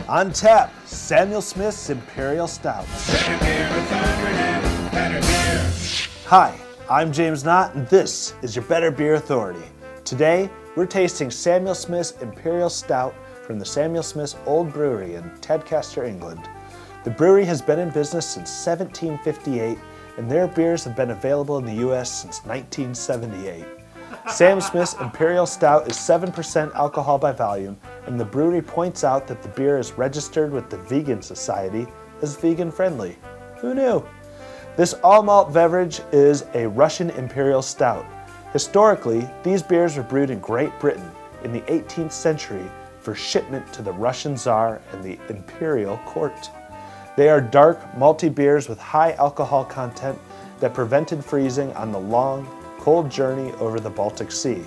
On tap, Samuel Smith's Imperial Stout. Hi, I'm James Knott, and this is your Better Beer Authority. Today, we're tasting Samuel Smith's Imperial Stout from the Samuel Smith's Old Brewery in Tadcaster, England. The brewery has been in business since 1758, and their beers have been available in the U.S. since 1978. Sam Smith's Imperial Stout is 7% alcohol by volume, and the brewery points out that the beer is registered with the Vegan Society as vegan-friendly. Who knew? This all-malt beverage is a Russian Imperial Stout. Historically, these beers were brewed in Great Britain in the 18th century for shipment to the Russian Tsar and the Imperial Court. They are dark, malty beers with high alcohol content that prevented freezing on the long, cold journey over the Baltic Sea.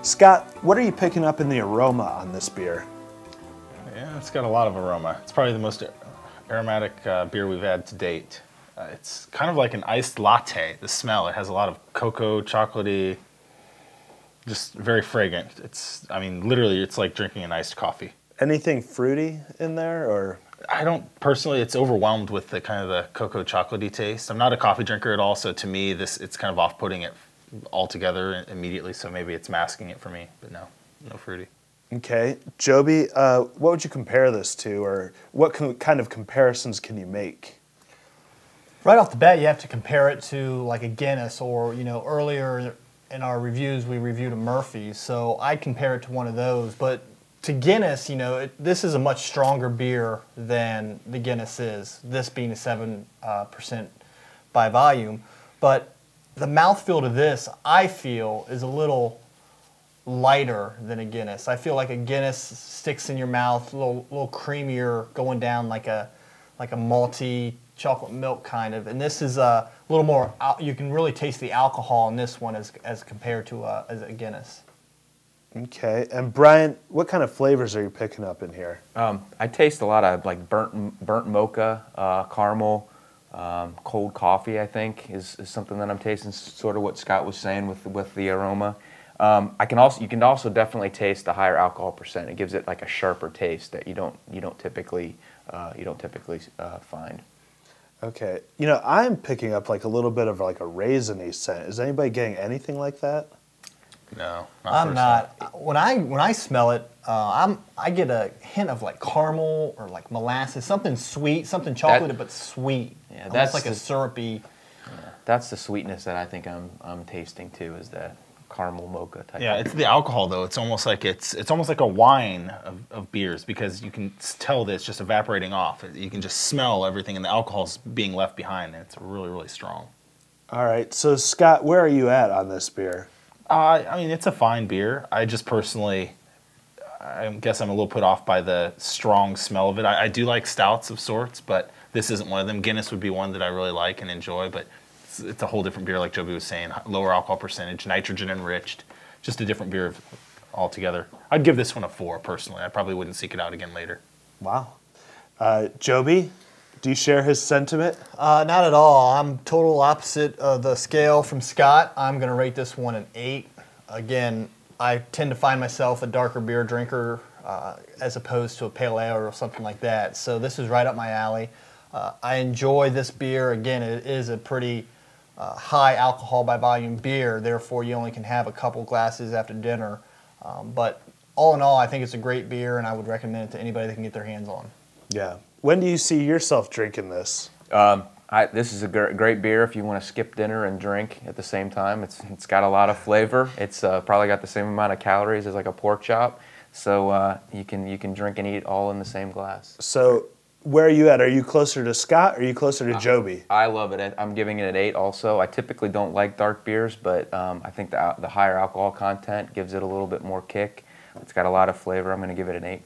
Scott, what are you picking up in the aroma on this beer? Yeah, it's got a lot of aroma. It's probably the most aromatic beer we've had to date. It's kind of like an iced latte, the smell. It has a lot of cocoa, chocolatey, just very fragrant. I mean, literally, it's like drinking an iced coffee. Anything fruity in there, or? I don't personally. It's overwhelmed with the kind of the cocoa chocolatey taste. I'm not a coffee drinker at all, so to me, it's kind of off-putting it altogether immediately. So maybe it's masking it for me, but no fruity. Okay, Joby, what would you compare this to, or what kind of comparisons can you make? Right off the bat, you have to compare it to like a Guinness, or earlier in our reviews we reviewed a Murphy's, so I'd compare it to one of those. But to Guinness, this is a much stronger beer than the Guinness is, this being a 7% by volume. But the mouthfeel to this, I feel, is a little lighter than a Guinness. I feel like a Guinness sticks in your mouth, a little creamier, going down like a malty chocolate milk kind of. And this is a little more, you can really taste the alcohol in this one as compared to as a Guinness. Okay, and Brian, what kind of flavors are you picking up in here? I taste a lot of like burnt mocha, caramel, cold coffee. I think is something that I'm tasting. Sort of what Scott was saying with the aroma. You can also definitely taste the higher alcohol percent. It gives it like a sharper taste that you don't typically find. Okay, I'm picking up like a little bit of like a raisiny scent. Is anybody getting anything like that? No, I'm not. When I smell it, I get a hint of like caramel or like molasses, something sweet, something chocolatey but sweet. Yeah, that's like a syrupy. Yeah, that's the sweetness that I think I'm tasting too, is the caramel mocha type. Yeah, it's the alcohol though. It's almost like a wine of beers, because you can tell that it's just evaporating off. You can just smell everything, and the alcohol's being left behind, and it's really, really strong. All right, so Scott, where are you at on this beer? I mean, it's a fine beer. I just personally, I guess I'm a little put off by the strong smell of it. I do like stouts of sorts, but this isn't one of them. Guinness would be one that I really like and enjoy, but it's a whole different beer, like Joby was saying. Lower alcohol percentage, nitrogen enriched, just a different beer altogether. I'd give this one a 4 personally. I probably wouldn't seek it out again later. Wow. Joby, do you share his sentiment? Not at all. I'm total opposite of the scale from Scott. I'm going to rate this one an 8. Again, I tend to find myself a darker beer drinker as opposed to a pale ale or something like that. So this is right up my alley. I enjoy this beer. Again, it is a pretty high alcohol by volume beer. Therefore, you only can have a couple glasses after dinner. But all in all, I think it's a great beer, and I would recommend it to anybody that can get their hands on. Yeah. When do you see yourself drinking this? This is a great beer if you want to skip dinner and drink at the same time. It's got a lot of flavor. It's probably got the same amount of calories as like a pork chop. So you can drink and eat all in the same glass. So where are you at? Are you closer to Scott or are you closer to Joby? I love it. I'm giving it an 8 also. I typically don't like dark beers, but I think the higher alcohol content gives it a little bit more kick. It's got a lot of flavor. I'm going to give it an 8.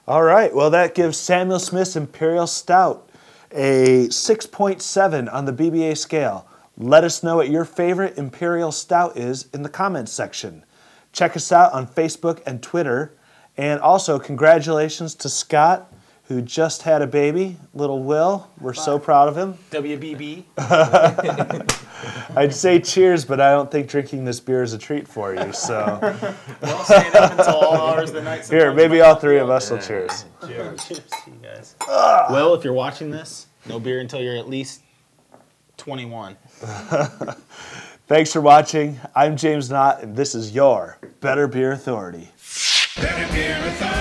All right, well that gives Samuel Smith's Imperial Stout a 6.7 on the BBA scale. Let us know what your favorite Imperial Stout is in the comments section. Check us out on Facebook and Twitter. And also congratulations to Scott, who just had a baby, little Will. We're so proud of him. WBB. I'd say cheers, but I don't think drinking this beer is a treat for you. So Well, staying up until all hours of the night. here, maybe all three of us will cheers. Cheers. Cheers to you guys. Well, if you're watching this, no beer until you're at least 21. Thanks for watching. I'm James Knott, and this is your Better Beer Authority. Better Beer Authority.